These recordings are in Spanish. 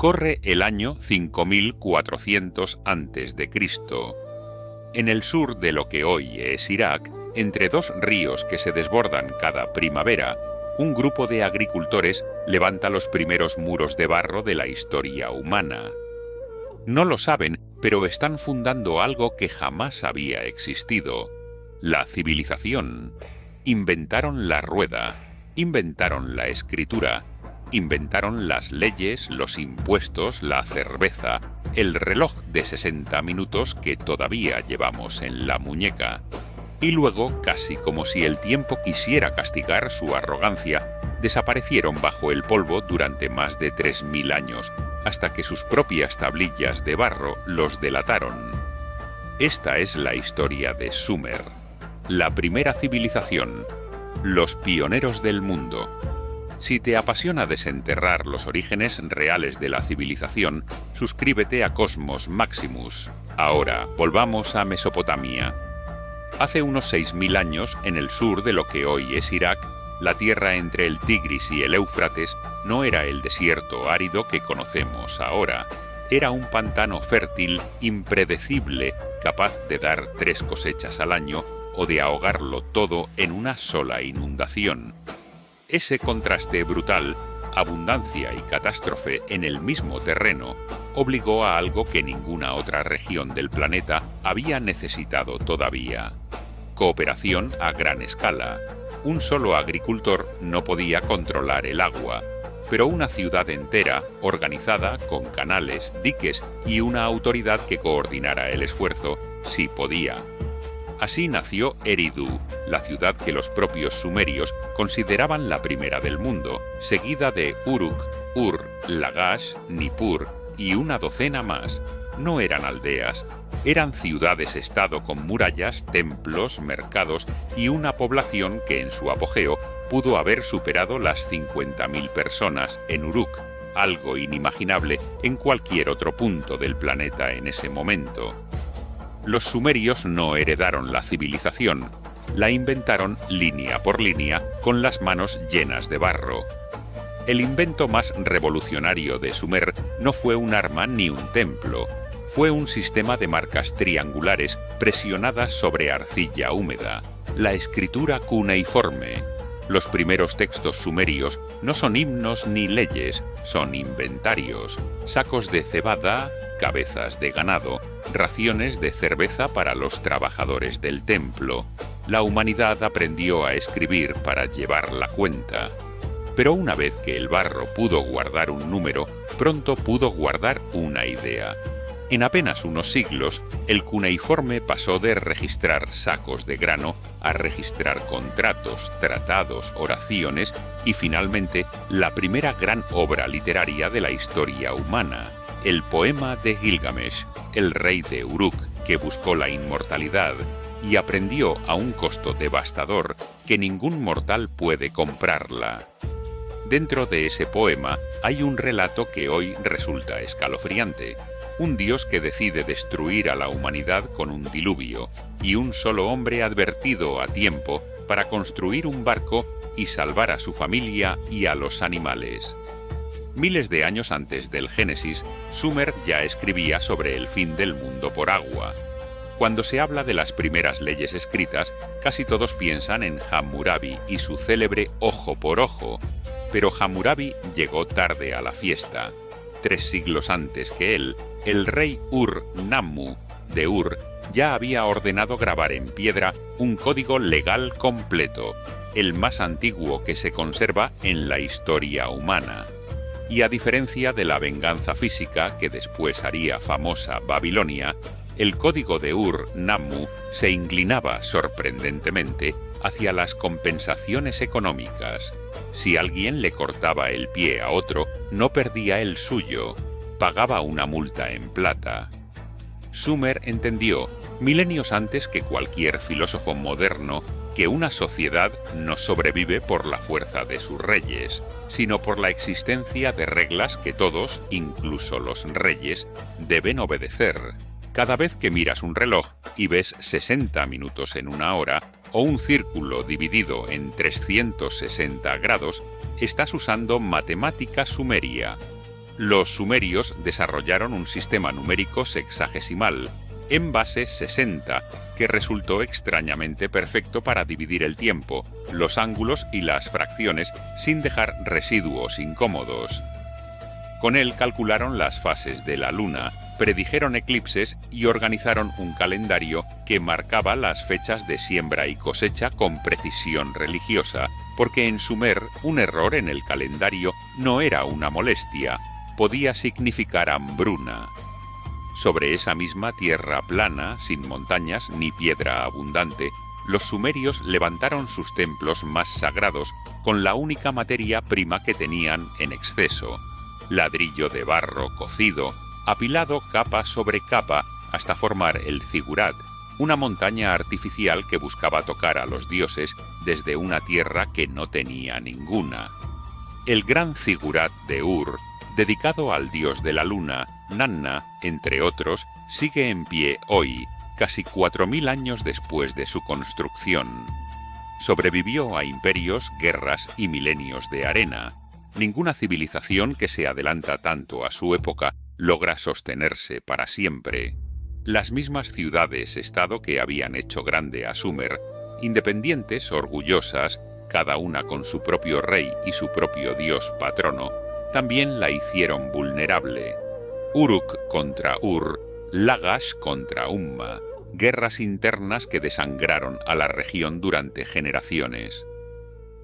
Corre el año 5400 a.C. En el sur de lo que hoy es Irak, entre dos ríos que se desbordan cada primavera, un grupo de agricultores levanta los primeros muros de barro de la historia humana. No lo saben, pero están fundando algo que jamás había existido: la civilización. Inventaron la rueda, inventaron la escritura, inventaron las leyes, los impuestos, la cerveza, el reloj de 60 minutos que todavía llevamos en la muñeca. Y luego, casi como si el tiempo quisiera castigar su arrogancia, desaparecieron bajo el polvo durante más de 3000 años, hasta que sus propias tablillas de barro los delataron. Esta es la historia de Sumer, la primera civilización, los pioneros del mundo. Si te apasiona desenterrar los orígenes reales de la civilización, suscríbete a Cosmos Maximus. Ahora, volvamos a Mesopotamia. Hace unos 6000 años, en el sur de lo que hoy es Irak, la tierra entre el Tigris y el Éufrates no era el desierto árido que conocemos ahora. Era un pantano fértil, impredecible, capaz de dar 3 cosechas al año o de ahogarlo todo en una sola inundación. Ese contraste brutal, abundancia y catástrofe en el mismo terreno, obligó a algo que ninguna otra región del planeta había necesitado todavía: cooperación a gran escala. Un solo agricultor no podía controlar el agua, pero una ciudad entera, organizada con canales, diques y una autoridad que coordinara el esfuerzo, sí podía. Así nació Eridu, la ciudad que los propios sumerios consideraban la primera del mundo, seguida de Uruk, Ur, Lagash, Nippur y una docena más. No eran aldeas, eran ciudades-estado con murallas, templos, mercados y una población que en su apogeo pudo haber superado las 50.000 personas en Uruk, algo inimaginable en cualquier otro punto del planeta en ese momento. Los sumerios no heredaron la civilización, la inventaron línea por línea con las manos llenas de barro. El invento más revolucionario de Sumer no fue un arma ni un templo, fue un sistema de marcas triangulares presionadas sobre arcilla húmeda, la escritura cuneiforme. Los primeros textos sumerios no son himnos ni leyes, son inventarios, sacos de cebada, cabezas de ganado, raciones de cerveza para los trabajadores del templo. La humanidad aprendió a escribir para llevar la cuenta. Pero una vez que el barro pudo guardar un número, pronto pudo guardar una idea. En apenas unos siglos, el cuneiforme pasó de registrar sacos de grano a registrar contratos, tratados, oraciones y finalmente la primera gran obra literaria de la historia humana: el poema de Gilgamesh, el rey de Uruk, que buscó la inmortalidad y aprendió a un costo devastador que ningún mortal puede comprarla. Dentro de ese poema hay un relato que hoy resulta escalofriante: un dios que decide destruir a la humanidad con un diluvio, y un solo hombre advertido a tiempo para construir un barco y salvar a su familia y a los animales. Miles de años antes del Génesis, Sumer ya escribía sobre el fin del mundo por agua. Cuando se habla de las primeras leyes escritas, casi todos piensan en Hammurabi y su célebre ojo por ojo, pero Hammurabi llegó tarde a la fiesta. 3 siglos antes que él, el rey Ur-Nammu de Ur ya había ordenado grabar en piedra un código legal completo, el más antiguo que se conserva en la historia humana. Y a diferencia de la venganza física que después haría famosa Babilonia, el código de Ur-Nammu se inclinaba sorprendentemente hacia las compensaciones económicas. Si alguien le cortaba el pie a otro, no perdía el suyo, pagaba una multa en plata. Sumer entendió, milenios antes que cualquier filósofo moderno, que una sociedad no sobrevive por la fuerza de sus reyes, sino por la existencia de reglas que todos, incluso los reyes, deben obedecer. Cada vez que miras un reloj y ves 60 minutos en una hora, o un círculo dividido en 360 grados, estás usando matemática sumeria. Los sumerios desarrollaron un sistema numérico sexagesimal, en base 60, que resultó extrañamente perfecto para dividir el tiempo, los ángulos y las fracciones sin dejar residuos incómodos. Con él calcularon las fases de la luna, predijeron eclipses y organizaron un calendario que marcaba las fechas de siembra y cosecha con precisión religiosa, porque en Sumer un error en el calendario no era una molestia, podía significar hambruna. Sobre esa misma tierra plana, sin montañas ni piedra abundante, los sumerios levantaron sus templos más sagrados con la única materia prima que tenían en exceso: ladrillo de barro cocido, apilado capa sobre capa hasta formar el zigurat, una montaña artificial que buscaba tocar a los dioses desde una tierra que no tenía ninguna. El gran zigurat de Ur, dedicado al dios de la luna, Nanna, entre otros, sigue en pie hoy, casi 4000 años después de su construcción. Sobrevivió a imperios, guerras y milenios de arena. Ninguna civilización que se adelanta tanto a su época logra sostenerse para siempre. Las mismas ciudades-estado que habían hecho grande a Sumer, independientes, orgullosas, cada una con su propio rey y su propio dios patrono, también la hicieron vulnerable. Uruk contra Ur, Lagash contra Umma, guerras internas que desangraron a la región durante generaciones.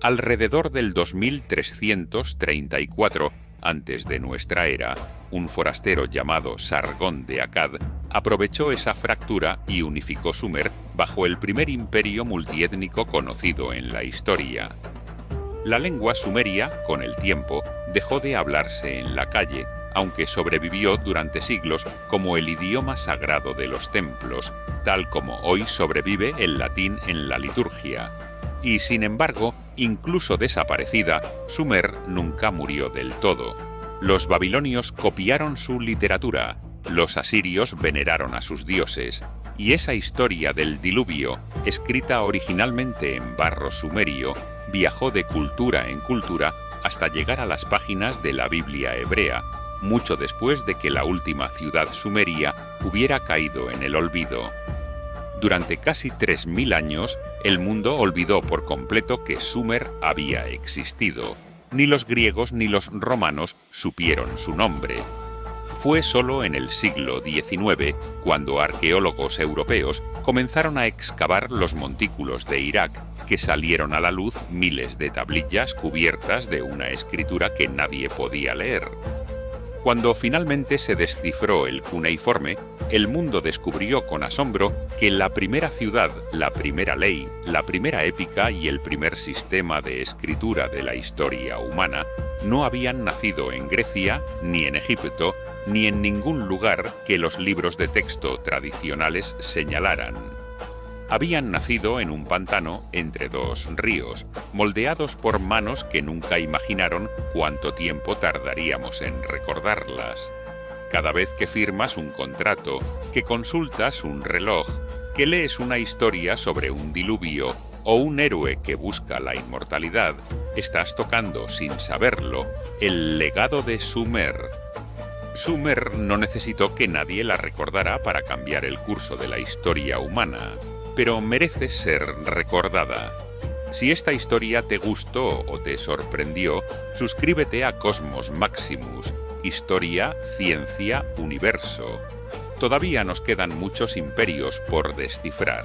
Alrededor del 2334 antes de nuestra era, un forastero llamado Sargón de Akkad aprovechó esa fractura y unificó Sumer bajo el primer imperio multiétnico conocido en la historia. La lengua sumeria, con el tiempo, dejó de hablarse en la calle, aunque sobrevivió durante siglos como el idioma sagrado de los templos, tal como hoy sobrevive el latín en la liturgia. Y sin embargo, incluso desaparecida, Sumer nunca murió del todo. Los babilonios copiaron su literatura, los asirios veneraron a sus dioses, y esa historia del diluvio, escrita originalmente en barro sumerio, viajó de cultura en cultura hasta llegar a las páginas de la Biblia hebrea, mucho después de que la última ciudad sumeria hubiera caído en el olvido. Durante casi 3000 años, el mundo olvidó por completo que Sumer había existido. Ni los griegos ni los romanos supieron su nombre. Fue solo en el siglo XIX cuando arqueólogos europeos comenzaron a excavar los montículos de Irak, que salieron a la luz miles de tablillas cubiertas de una escritura que nadie podía leer. Cuando finalmente se descifró el cuneiforme, el mundo descubrió con asombro que la primera ciudad, la primera ley, la primera épica y el primer sistema de escritura de la historia humana no habían nacido en Grecia, ni en Egipto, ni en ningún lugar que los libros de texto tradicionales señalaran. Habían nacido en un pantano entre dos ríos, moldeados por manos que nunca imaginaron cuánto tiempo tardaríamos en recordarlas. Cada vez que firmas un contrato, que consultas un reloj, que lees una historia sobre un diluvio o un héroe que busca la inmortalidad, estás tocando, sin saberlo, el legado de Sumer. Sumer no necesitó que nadie la recordara para cambiar el curso de la historia humana, pero merece ser recordada. Si esta historia te gustó o te sorprendió, suscríbete a Cosmos Maximus, Historia, Ciencia, Universo. Todavía nos quedan muchos imperios por descifrar.